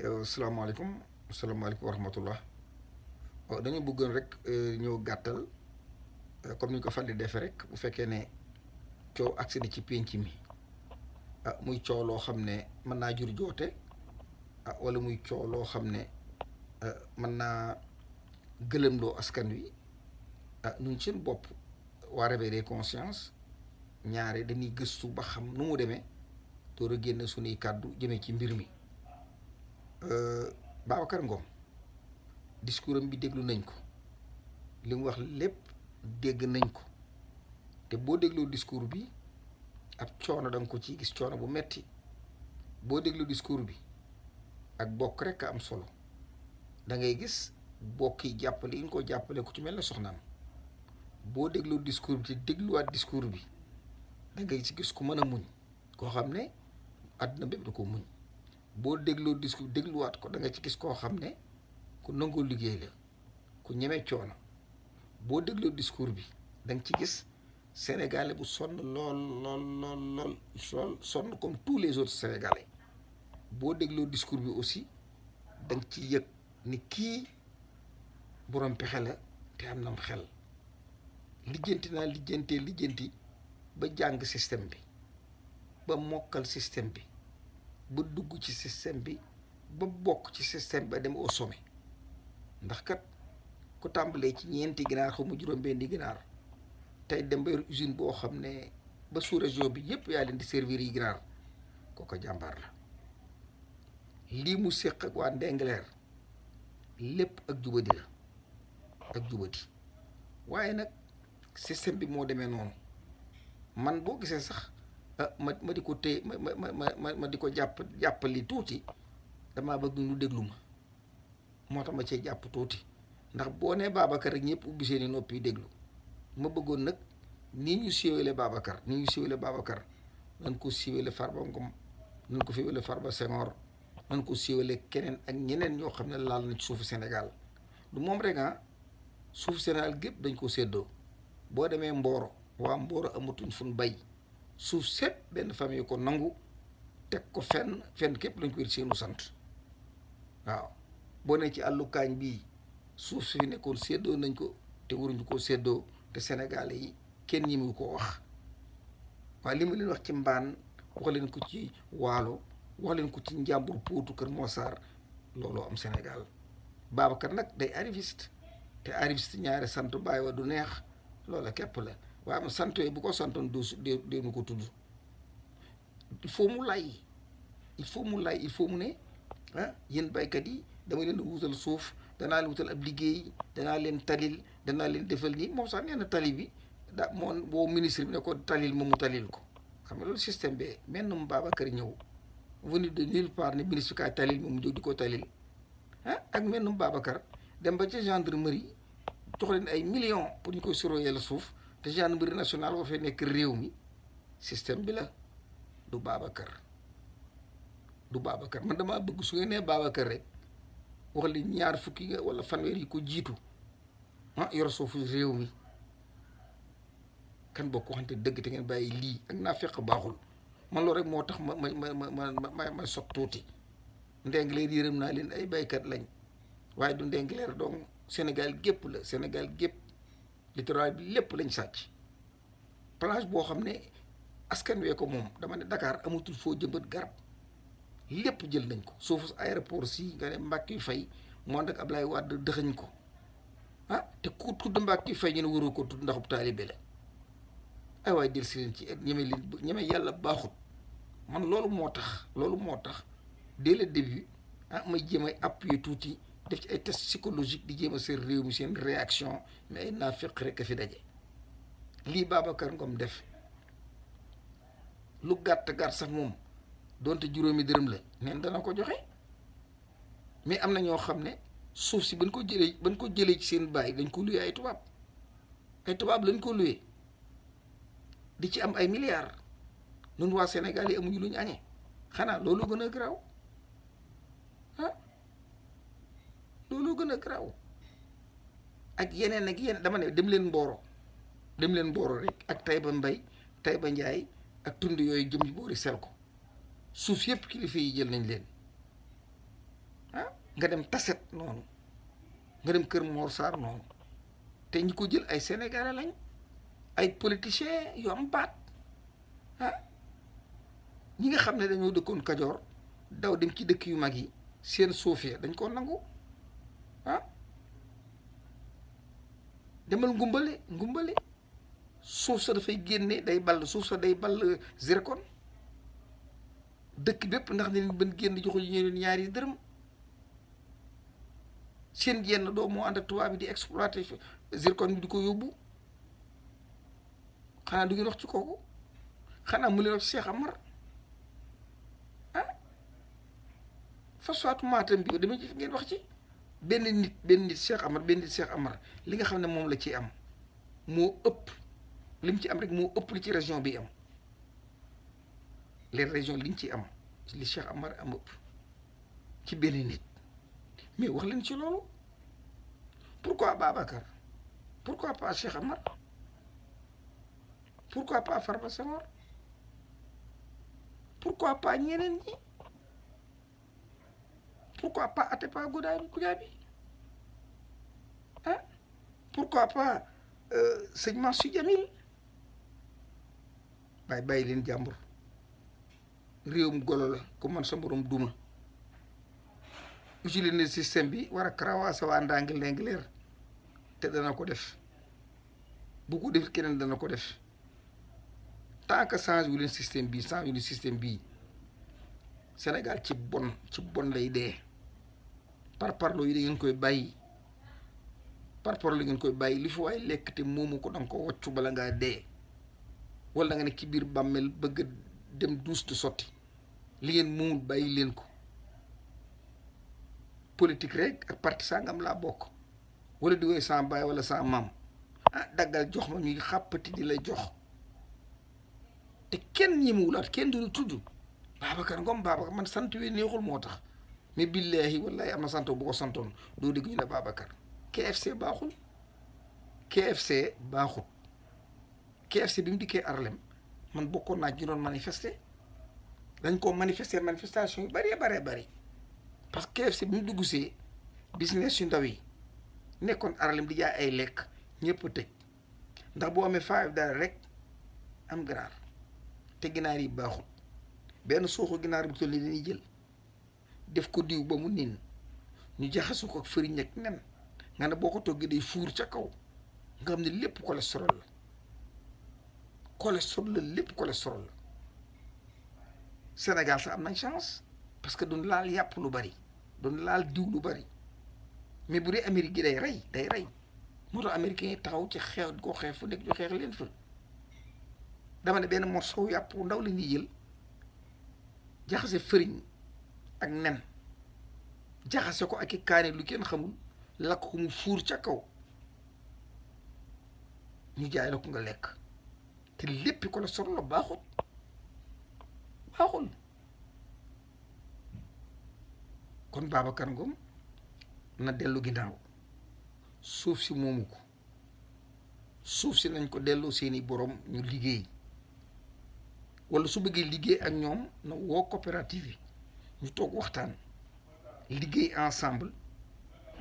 Salaamaaleykum wa rahmatullah. Dañu bëggoon rek ñëw gàttal comme ni ñu ko fal di defee rek bu fekkee ne coow agsi na ci pénc mi muy coow loo xam ne mën naa jur joote wala muy coow loo xam ne mën naa gëlëmloo askan wi ñun seen bopp waa réveil des consciences ñaare dañuy gëstu ba xam nu mu demee door a génn suñuy kàddu jëmee ci mbir mi. Babacar Ngom discours am bi déglu nañ ko li mu wax lépp dégg nañ ko te boo dégloo discours bi ab coono da nga ko ciy gis coono bu metti boo dégloo discours bi ak bokk rek a am solo da ngay gis bokk yi jàppale yi nga ko jàppale ku ci mel ne soxnaam boo dégloo discours bi te dégluwaat discours bi da ngay gis ku mën a muñ koo xam ne àdduna bépp da ko muñ. boo dégloo discours dégluwaat ko da nga ci gis koo xam ne ku nangoo liggéey la ku ñeme coono boo dégloo discours bi da nga ci gis sénégalais bu sonn lool sonn comme tous les autres sénégalais boo dégloo discours bi aussi da nga ci yëg ni kii borom pexe la te am nam xel lijjanti ba jàng système bi ba mokkal système bi ba dugg ci système bi ba bokk ci système ba dem au sommet ndax kat ku tàmbalee ci ñeenti ginaar xaw ma juróom-benni ginaar tey dem ba yor usine boo xam ne ba sous région bi yépp yaa leen di servir yi ginaar kooko jàmbaar la. lii mu séq ak waa Ndengleer lépp ak jubadi la ak jubadi waaye nag système bi moo demee noonu man boo gisee sax ma di ko téye ma di ko jàppali tuuti damaa bëgg ñu déglu ma moo tax ma cee jàpp tuuti ndax boo nee Babacar rek ñëpp ubbi seeni noppi déglu ma bëggoon nag nii ñu siiwale Babacar nan ko siiwale Farba Ngom nan ko siiwale Farba Senghor nan ko siiwale keneen ak ñeneen ñoo xam ne laal na ci suufu Sénégal du moom rek suufu Sénégal gépp dañ ko séddoo boo demee Mboro waa Mboro amatuñ fu ñu bay suuf set benn famille ko nangu teg ko fenn képp lañ ko wér seenu sant waaw boo ne ci àllu kaañ bii suuf si fi nekkoon séddoo nañ ko te waruñu koo séddoo te Sénégalais yi kenn ñi mu ko wax waaye li ma leen wax ci mbaan wax leen ko ci waalo wax leen ko ci njàmbur Potou Kër Moussar looloo am Sénégal Babacar nag day arriviste te arriviste ñaari sant bàyyi wa du neex loola képp la waaye am sant yooyu bu ko santoon déenu ko tudd il faut mu ne yéen baykat yi dama leen wutal suuf danaa leen wutal ab liggéey danaa leen talil danaa leen defal nii moom sax nee na tali bi moom boo ministre bi ne ko talil moom mu talil ko xam nga loolu système bi mel na mu Babacar ñëw venu de nulle part ne ministre bi kaay talil moom mu jóg di ko talil ak mel na mu Babacar dem ba ca gendarmerie jox leen ay millions pour ñu koy surveiller la suuf te gendarmerie nationale ba fay nekk réew mi système bi la du Babacar man damaa bëgg su ngeen nee Babacar rek wax li ñaar fukki nga wala fanweer yi ko jiitu yor suufu réew mi kan bokk waxante dëgg te ngeen bàyyi lii ak naa fekk baaxul man loolu rek moo tax ma sot tuuti. Ndengleer yërëm naa leen ay baykat lañ waaye du Ndengleer donc Sénégal gépp la Sénégal gépp littoral bi lépp lañ sàcc plage boo xam ne askan wee ko moom dama ne Dakar amatul foo jëmbat garab lépp jël nañ ko suufu aéroport si nga ne Mbacke Faye moo nag Ablaye Wade dëxañ ko te ku tudd Mbacke Faye ñu ne waroo ko tudd ndaxub taalibe la ay waay del si leen ci ñeme yàlla baaxut man loolu moo tax dès le début may jéem a appuyer tuuti def ci ay test psychologique di jéem a seen réew mi seen réaction mais ay naafeq rek a fi daje lii Babacar Ngom def lu gàtt sax moom doonte juróomi dërëm la neen dana ko joxe mais am na ñoo xam ne suuf si bañ ko jëlee ci seen baay dañ ko luye ay tubaab lañ ko luye di ci am ay milliards ñun waa Sénégal yi amuñu lu ñu añee xanaa loolu gën a garaaw loolu gën a garaaw ak yeneen dama ne dem leen Mboro rek ak Taïba Ndiaye ak tund yooyu jëm boori sel ko suuf yëpp kilifa yi jël nañ leen nga dem Taset noonu nga dem Kër Mor Sarr noonu te ñi ko jël ay sénégalais lañ ay politiciens yu am baat ah ñi nga xam ne dañoo dëkkoon Kajoor daw dem ci dëkk yu mag yi seen suuf ya dañ koo nangu ah demal ngumbale suuf sa dafay génne day ball suuf sa day ball zircon dëkk bépp ndax ne leen ban génn joxu ñu leen ñaari dërëm seen jenn doo moo ànd ak tubaab bi di exploité zircon bi di ko yóbbu xanaa du ngeen wax ci kooku xanaa mu leen wax Cheikh Amar ah phosphate Matam bi dama ci ngeen wax ci benn nit Cheikh Amar li nga xam ne moom la ci am moo ëpp li mu ci am rek moo ëpp li ci région bi am les régions liñ ci am li Cheikh Amar am ëpp ci benn nit mais wax leen ci loolu pourquoi Babacar pourquoi pas Cheikh Amar pourquoi pas Farba Senghor pourquoi pas ñeneen ñi pourquoi pas Atepa Goudiaby ah pourquoi pas sëñ Mansour Djamil bàyyi leen jàmbur réewum golo la ku man sa morom duma utiliser système bi war a karawaasa waa Ndingler te dana ko def bu ko def keneen dana ko def tant que change wu leen système bii Sénégal ci bon lay dee parparloo yi da ngeen koy bàyyi li fi waay lekk te moomu ko danga ko woccu bala ngaa dee wala da nga ne ci biir bàmmeel bëgg a dem duus du sotti li ngeen moomul bàyyi leen ko politique rek ak parti sangam laa bokk wala di woy sa baay wala sa maam ah daggal jox ma ñuy xàppati di la jox te kenn ñi mu wulaat kenn du tudd Babacar Ngom Babacar man sant wi neexul moo tax mais billahi wallahi am na sant bu ko santoon doo dégg ñu ne Babacar KFC baaxul KFC bi mu dikkee Harlem man bokkoon naa ñu doon manifester dañ koo manifestation yu bari parce que KFC bi mu dugg see business yu ndaw yi nekkoon Harlem di jaay ay lekk ñëpp tëj ndax boo amee $5 rek am ginaar te ginaar yi baaxul benn suuxu ginaar bu toll nii dañuy jël def ko diw ba mu niin ñu jaxasu ko ak fëriñ ak nen nga ne boo ko toggee day fuur ca kaw nga xam ne lépp cholestérol la lépp cholestérol la Sénégal sax am nañ chance parce que duñ laal yàpp lu bari duñ laal diw lu bari mais bu dee Amérique gi day rey moo tax américains yi taxaw ci xeex koo xeex fu nekk ñu xeex leen fa dama ne benn morceau yàpp ndaw la ñuy jël jaxase fëriñ ak nen jaxase ko ak i kaane lu kenn xamul lakk ko mu fuur ca kaw ñu jaay la ko nga lekk te léppi cholestérol la baaxul kon Babacar Ngom na dellu ginnaaw suuf si moomu ko suuf si nañ ko delloo seeni borom ñu liggéey wala su bëggee liggéey ak ñoom na woo coopérative yi ñu toog waxtaan liggéey ensemble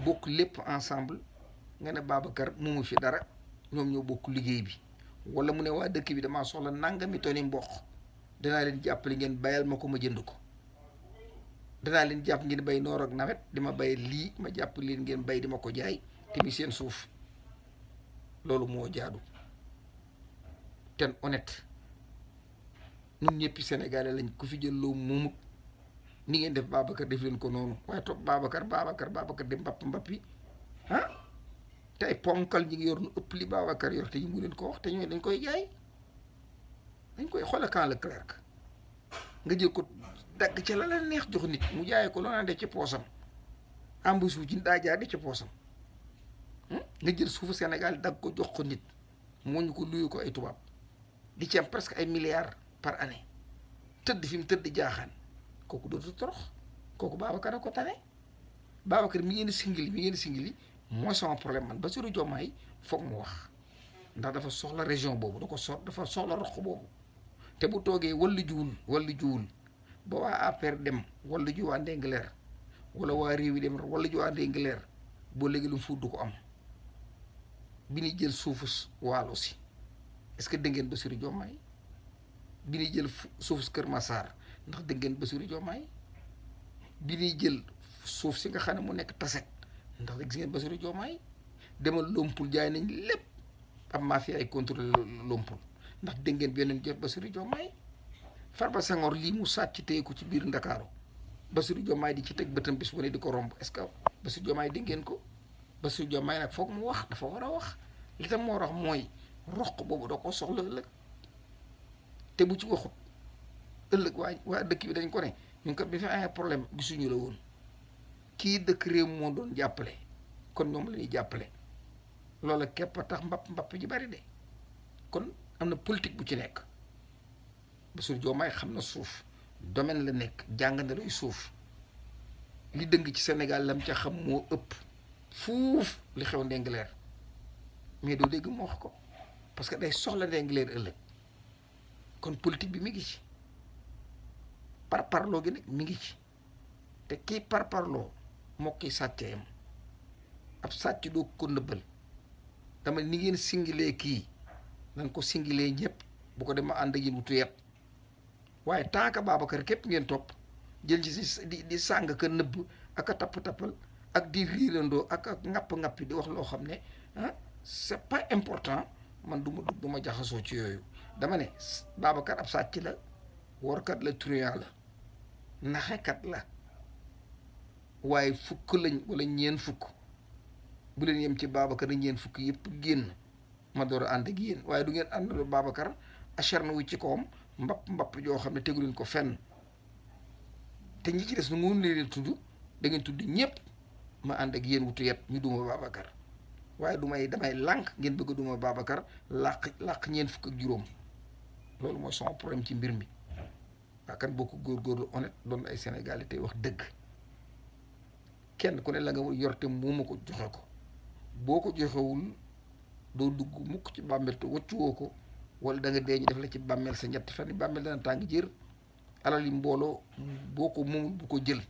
bokk lépp ensemble nga ne Babacar moomu fi dara ñoom ñoo bokk liggéey bi wala mu ne waa dëkk bi damaa soxla nangami toni mboq danaa leen jàppale ngeen bayal ma ko ma jënd ko danaa leen jàpp ngeen bay noor ak nawet dima bay lii ma jàpp leen ngeen bay di ma ko jaay te mi seen suuf loolu moo jaadu ten honnête ñun ñëppi sénégalais lañ ku fi jël loo moomut ni ngeen def Babacar def leen ko noonu waaye topp Babacar di mbappi ah te ay ponkal ñi ngi yor lu ëpp li Babacar yor te ñu mu leen ko wax te ñooy dañ koy jaay dañ koy xoole quand le clerc nga jël ko dagg ca la neex jox nit mu jaayee ko loolu def ci poosam embauche wu ci daa jaar di ci poosam nga jël suufu Sénégal dagg ko jox ko nit moo ñu ko luyu ko ay tubaab di ci am presque ay milliards par année tëdd fi mu tëdd jaaxaan kooku dootu torox kooku Babacar a ko tane Babacar mi ngeen singili mooy sama problème man Bassirou Diomaye foog mu wax ndax dafa soxla région boobu dafa soxla roq boobu te bu toogee wallu juwul ba waa APR dem wallu ju waa Ndingler wala waa réew yi dem wala ju ànd Angleterre boo léegi lu mu fuut du ko am bi ñuy jël suufu waalo si est-ce que dégg ngeen Bassirou Diomaye bi ñuy jël suufu Kër Massar ndax dégg ngeen Bassirou Diomaye bi ñuy jël suuf si nga xam ne mu nekk taset ndax gis ngeen Bassirou Diomaye demal Lompul jaay nañ lépp am mafia ay contrôle Lompul ndax dégg ngeen beneen jot Bassirou Diomaye Farba Senghor lii mu sàcc téye ko ci biir Ndakaaru Bassirou Diomaye di ci teg bëtam bis bu ne di ko romb est-ce que Bassirou Diomaye dégg ngeen ko Bassirou Diomaye nag foog mu wax dafa war a wax li tam moo wax mooy roq boobu da ko soxla ëllëg te bu ci waxut ëllëg waa dëkk bi dañ ko ne ñun kat bi fi amee problème gisuñu la woon kii dëkk réew moo doon jàppale kon ñoom la ñuy jàppale loola képp a tax mbapp ji bari de kon am na politique bu ci nekk Bassirou Diomaye xam na suuf domaine la nekk jàng na luy suuf li dëng ci Sénégal lam ca xam moo ëpp fuuf li xew Ndingler mais doo dégg mu wax ko parce que day soxla Ndingler ëllëg kon politique bi mi ngi ci parparloo gi nag mi ngi ci te kii parparloo moo kii sàccee yam ab sàcc doo ko nëbbal dama ni ngeen singilee kii nan ko singilee ñëpp bu ko dem ma ànd ak yéen wutu yet waaye tant que Babacar képp ngeen topp jël ci si di sàng ka nëbb ak a tapp-tappal ak di riirandoo ak ŋapp-ŋappi di wax loo xam ne ah c'est pas important man du ma dugg du ma jaxasoo ci yooyu dama ne Babacar ab sàcc la workat la truand la naxekat la waaye fukk lañ wala ñeen fukk bu leen yem ci Babacar a ñeen fukk yëpp génn ma door a ànd ak yéen waaye du ngeen àndaloo Babacar acharné wu ci kawam mbapp joo xam ne tegu leen ko fenn te ñi ci des nu mënu leen tudd da ngeen tudd ñëpp ma ànd ak yéen wutu yet ñu duma Babacar waaye damay lànk ngeen bëgg a duma Babacar làq ñeen fukk ak juróom loolu mooy sama problème ci mbir mi waa kan boo ko góorgóorlu honnête doon ay Sénégalais tey wax dëgg kenn ku ne la nga yor te moomu ko joxe ko boo ko joxewul doo dugg mukk ci bàmmeel te wëccuwoo ko wala da nga dee ñu def la ci bàmmeel sa ñetti fan yi bàmmeel dana tàng jër alal yi mbooloo boo ko moomul bu ko jël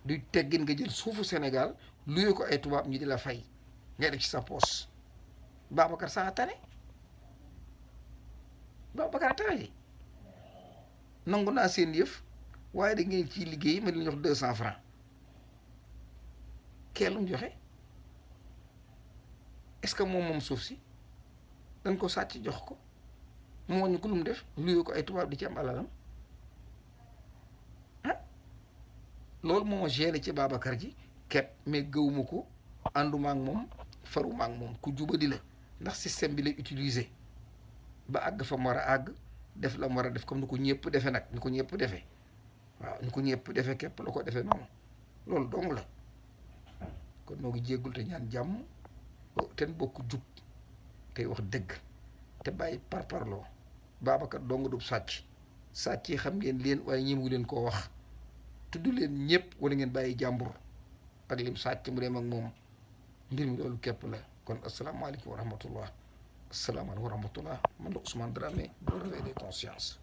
du teggin nga jël suufu Sénégal luyee ko ay tubaab ñi di la fay ngay def ci sa poos Babacar sax a tane Babacar a tane ji nangu naa seen yëf waaye da ngeen ciy liggéey ma leen jox 200 francs keelum joxe est-ce que moom suuf si dañ ko sàcc jox ko moo ñu ko lu mu def luyee ko ay tubaab di ci am alalam ah loolu moo ma gêné ci Babacar ji kepp mais gëwuma ko ànduma ak moom faruma ak moom ku jubadi la ndax système bi lay utiliser ba àgg fa mu war a àgg def la mu war a def comme ni ko ñëpp defee nag ni ko ñëpp defee waaw ni ko ñëpp defee képp la ko defee noonu loolu dong la kon noo ngi jéggul te ñaan jàmm ten bokk jub tey wax dëgg te bàyyi parparloo Babacar dong du sàcc yi xam ngeen leen waaye ñemewu leen koo wax tudd leen ñëpp wala ngeen bàyyi jàmbur ak lim sàcc mu dem ak moom mbir mi loolu képp la kon asalaamaaleykum wa rahmatullah asalaamaaleykum wa rahmatullah man la Ousmane Dramé bu réveil des consciences